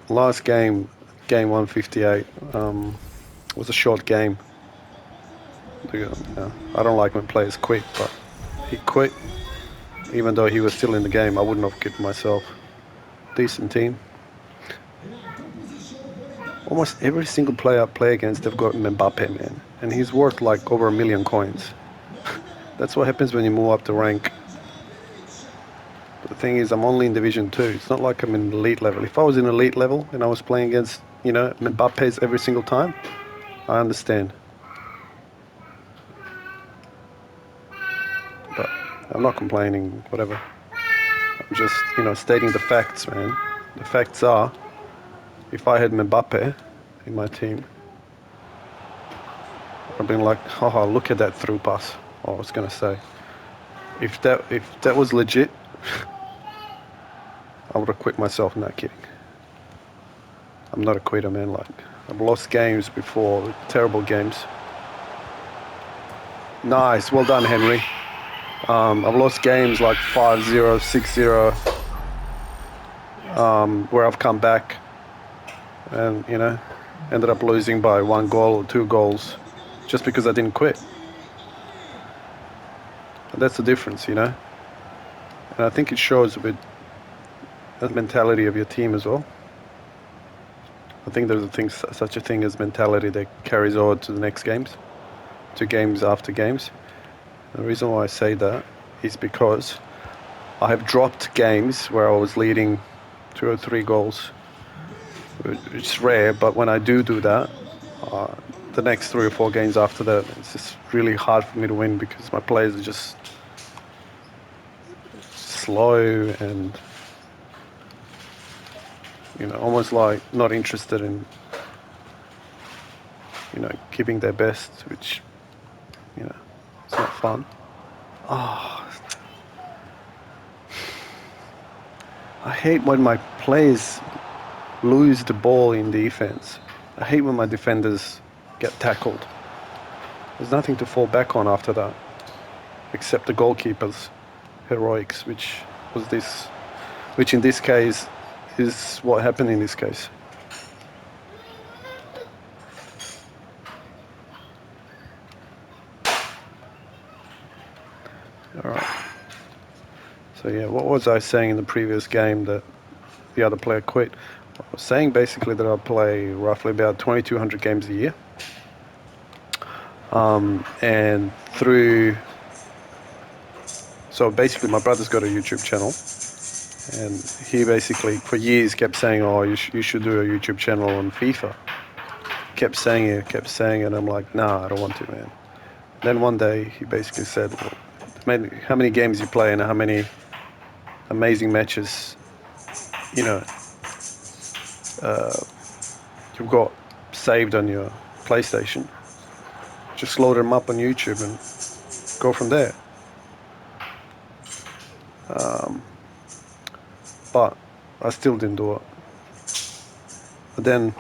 last game, game 158, was a short game. I don't like when players quit, but he quit even though he was still in the game. I wouldn't have quit myself. Decent team. Almost every single player I play against, they've got Mbappe, man. And he's worth like over 1 million coins. That's what happens when you move up the rank. But the thing is, I'm only in Division 2. It's not like I'm in elite level. If I was in elite level and I was playing against, Mbappe's every single time, I understand. But I'm not complaining, whatever. I'm just, stating the facts, man. The facts are, if I had Mbappe in my team, I'd been like, haha, look at that through pass. I was gonna say, if that was legit, I would have quit myself. Not kidding. I'm not a quitter, man. Like, I've lost games before, terrible games. Nice, well done, Henry. I've lost games like 5-0, 6-0, where I've come back and, ended up losing by 1 goal or 2 goals just because I didn't quit. And that's the difference, And I think it shows a bit the mentality of your team as well. I think there's such a thing as mentality that carries over to the next games, to games after games. The reason why I say that is because I have dropped games where I was leading 2 or 3 goals. It's rare, but when I do that, the next 3 or 4 games after that, it's just really hard for me to win because my players are just slow and, almost like not interested in, giving their best, which, it's not fun. Oh, I hate when my players lose the ball in defense. I hate when my defenders get tackled. There's nothing to fall back on after that, except the goalkeeper's heroics, which in this case is what happened in this case. All right. So yeah, what was I saying in the previous game that the other player quit? I was saying basically that I play roughly about 2,200 games a year. And so basically my brother's got a YouTube channel, and he basically for years kept saying, oh, you should do a YouTube channel on FIFA. Kept saying it, I'm like, nah, I don't want to, man. Then one day he basically said, well, how many games you play and how many amazing matches, you've got saved on your PlayStation. Just load them up on YouTube and go from there. But I still didn't do it. But then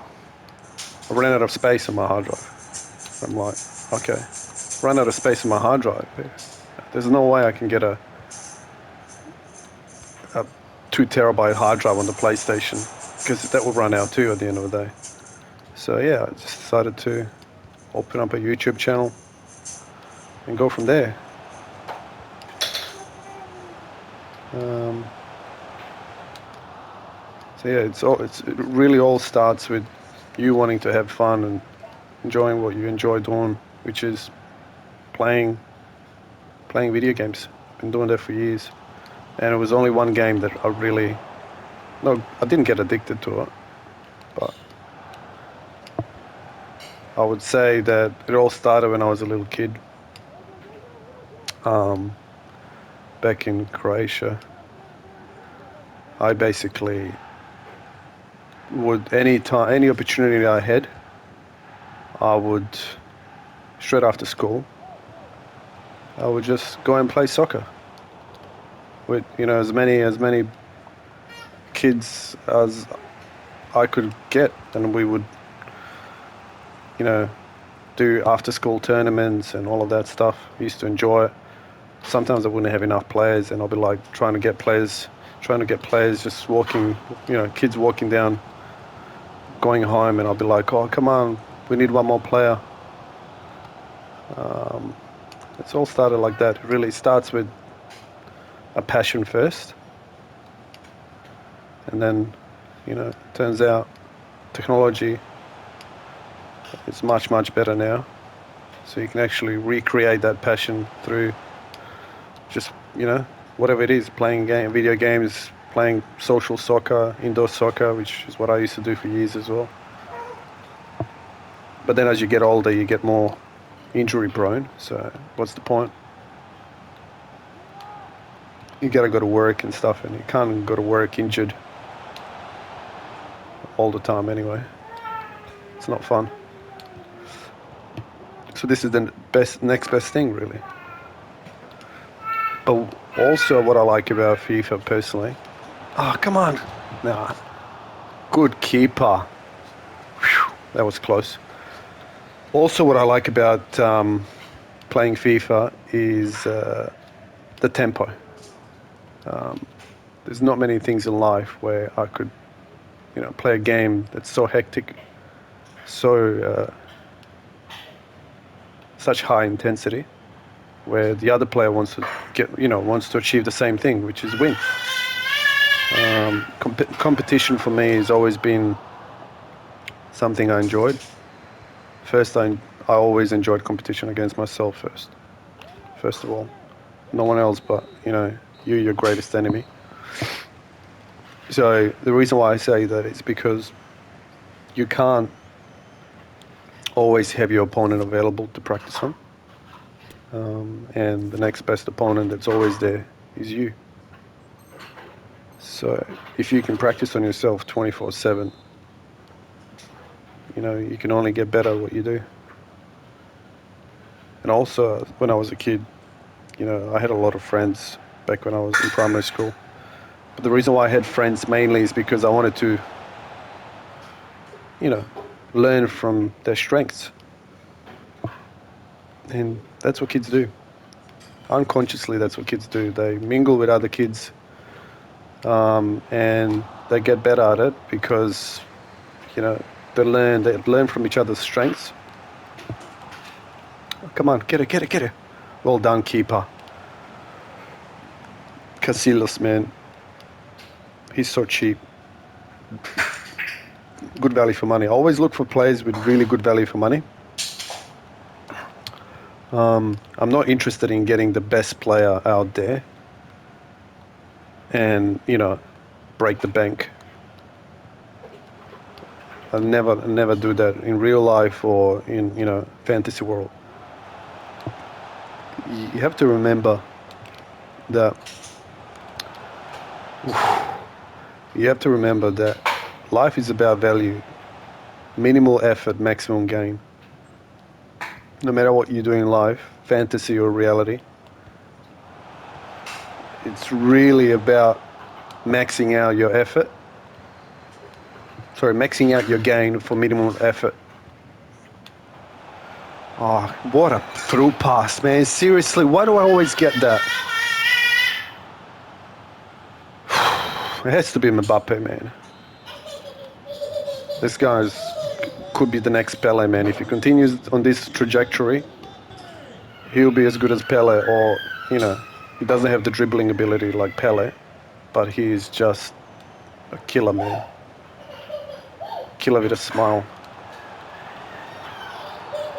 I ran out of space on my hard drive. I'm like, okay, run out of space on my hard drive. There's no way I can get a 2 terabyte hard drive on the PlayStation, because that will run out too at the end of the day. So yeah, I just decided to open up a YouTube channel and go from there. So yeah, it really all starts with you wanting to have fun and enjoying what you enjoy doing, which is playing video games. Been doing that for years. And it was only one game that I didn't get addicted to it, but I would say that it all started when I was a little kid, back in Croatia. I basically would, any opportunity I had, I would, straight after school, I would just go and play soccer with, as many kids as I could get, and we would, do after school tournaments and all of that stuff. I used to enjoy it. Sometimes I wouldn't have enough players, and I'll be like trying to get players just walking, kids walking down going home and I'll be like, oh, come on, we need one more player. It's all started like that. It really starts with a passion first. And then, you know, it turns out technology is much, much better now. So you can actually recreate that passion through just, you know, whatever it is, playing video games, playing social soccer, indoor soccer, which is what I used to do for years as well. But then as you get older, you get more injury prone. So what's the point? You gotta go to work and stuff, and you can't go to work injured all the time anyway. It's not fun. So this is the next best thing, really. But also what I like about FIFA personally... Oh, come on. Nah. Good keeper. Whew, that was close. Also what I like about playing FIFA is the tempo. There's not many things in life where I could, you know, play a game that's so hectic, so such high intensity, where the other player wants to achieve the same thing, which is win. Competition for me has always been something I enjoyed. First, I always enjoyed competition against myself first of all. No one else but, you know, you're your greatest enemy. So the reason why I say that is because you can't always have your opponent available to practice on. And the next best opponent that's always there is you. So if you can practice on yourself 24/7, you know, you can only get better at what you do. And also, when I was a kid, you know, I had a lot of friends back when I was in primary school. But the reason why I had friends mainly is because I wanted to, you know, learn from their strengths. And that's what kids do. Unconsciously, that's what kids do. They mingle with other kids, and they get better at it because, you know, they learn from each other's strengths. Oh, come on, get it. Well done, keeper. Casillas, man. He's so cheap. Good value for money. I always look for players with really good value for money. I'm not interested in getting the best player out there and, you know, break the bank. I'll never do that in real life or in, you know, fantasy world. You have to remember that life is about value. Minimal effort, maximum gain. No matter what you do in life, fantasy or reality, it's really about maxing out your effort. Maxing out your gain for minimum effort. Oh, what a through pass, man. Seriously, why do I always get that? It has to be Mbappe, man. This guy could be the next Pele, man. If he continues on this trajectory, he'll be as good as Pele, or, you know, he doesn't have the dribbling ability like Pele, but he's just a killer, man. Killer with a smile.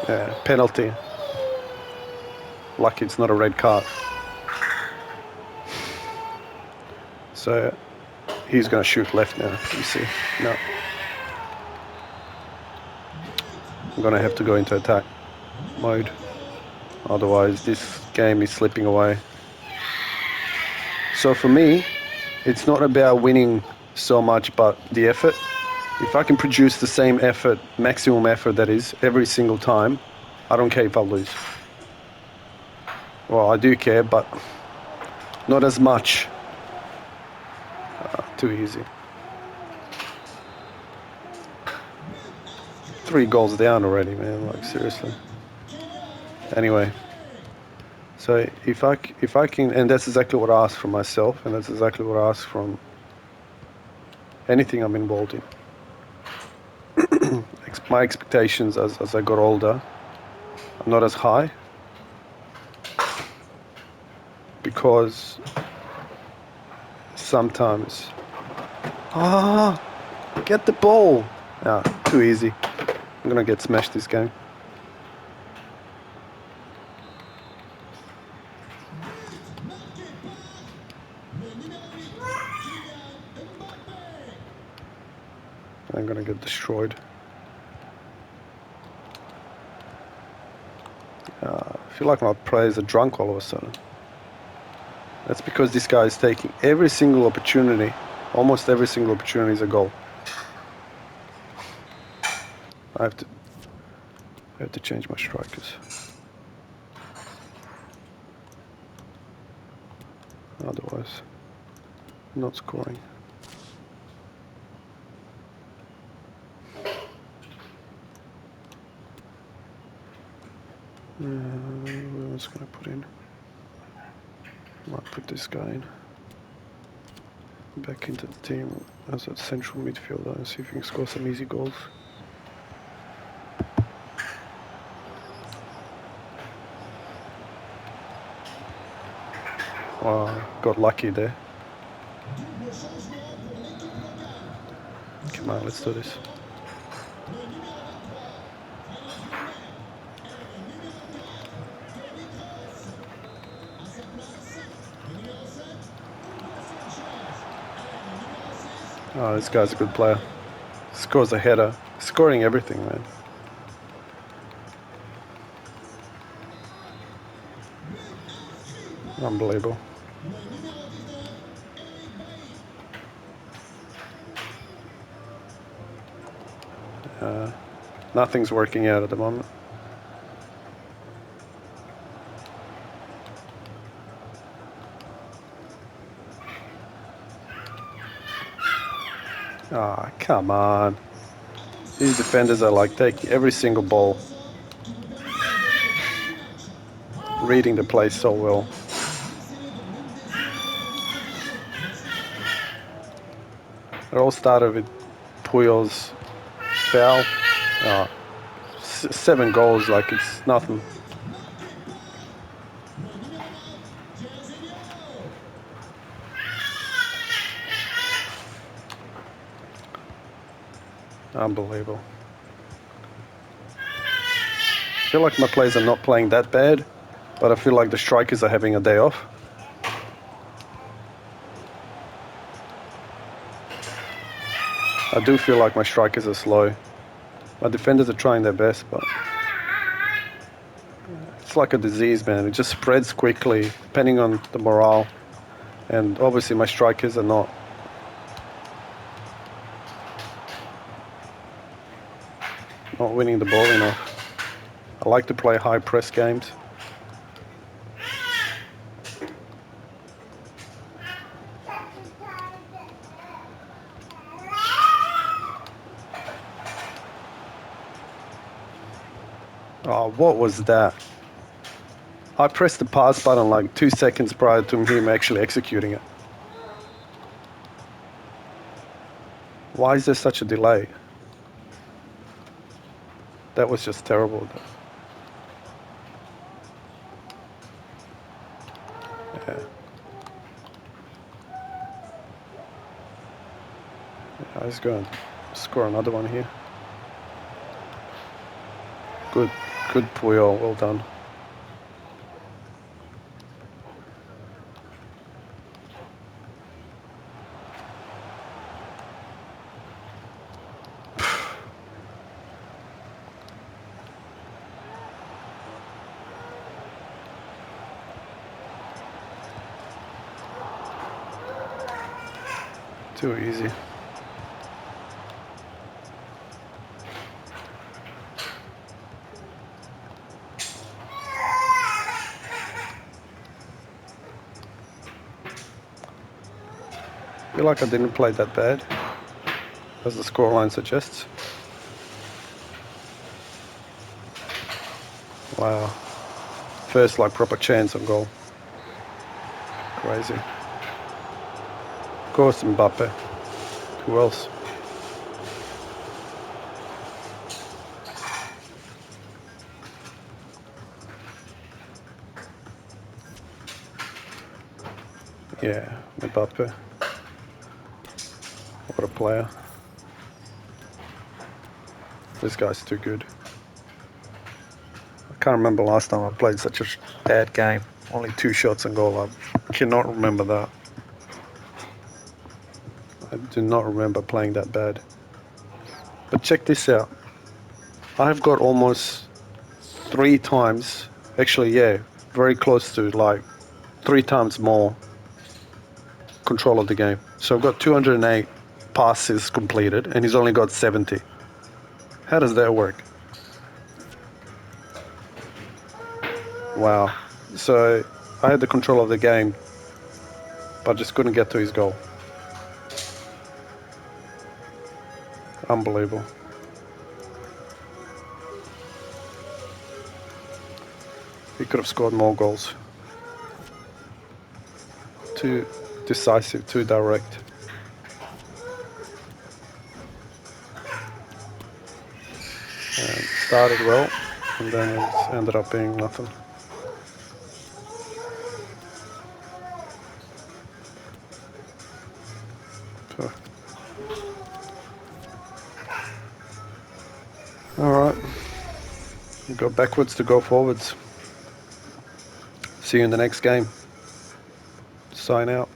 Yeah, penalty. Lucky it's not a red card. So he's going to shoot left now, you see. No. I'm going to have to go into attack mode. Otherwise, this game is slipping away. So for me, it's not about winning so much, but the effort. If I can produce the same effort, maximum effort that is, every single time, I don't care if I lose. Well, I do care, but not as much. Too easy. 3 goals down already, man, like seriously. Anyway, so if I can, and that's exactly what I ask from myself, and that's exactly what I ask from anything I'm involved in. my expectations as I got older are not as high, because sometimes get the ball. Too easy. I'm gonna get smashed this game. I'm gonna get destroyed. I feel like my players are drunk all of a sudden. That's because this guy is taking every single opportunity. Almost every single opportunity is a goal. I have to change my strikers. Otherwise, not scoring. Who else can I put in? Might put this guy in. Back into the team as a central midfielder and see if he can score some easy goals. Got lucky there. Come on, let's do this. Oh, this guy's a good player. Scores a header. Scoring everything, man. Unbelievable. Nothing's working out at the moment. Come on. These defenders are like taking every single ball. Reading the play so well. It all started with Puyol's foul. 7 goals, like it's nothing. Unbelievable. I feel like my players are not playing that bad, but I feel like the strikers are having a day off. I do feel like my strikers are slow. My defenders are trying their best, but it's like a disease, man. It just spreads quickly, depending on the morale. And obviously my strikers are not winning the ball enough. I like to play high press games. Oh, what was that? I pressed the pass button like 2 seconds prior to him actually executing it. Why is there such a delay? That was just terrible. Yeah. I was going to score another one here. Good Puyol, well done. Too easy. I feel like I didn't play that bad, as the scoreline suggests. Wow. First like proper chance on goal. Crazy. Of course Mbappe. Who else? Yeah, Mbappe. What a player. This guy's too good. I can't remember last time I played such a bad game. Only 2 shots and goal. I cannot remember that. I do not remember playing that bad. But check this out. I've got almost 3 times, actually, yeah, very close to like 3 times more control of the game. So I've got 208 passes completed and he's only got 70. How does that work? Wow. So I had the control of the game, but just couldn't get to his goal. Unbelievable. He could have scored more goals. Too decisive, too direct. And started well, and then it ended up being nothing. So. Alright. Go backwards to go forwards. See you in the next game. Sign out.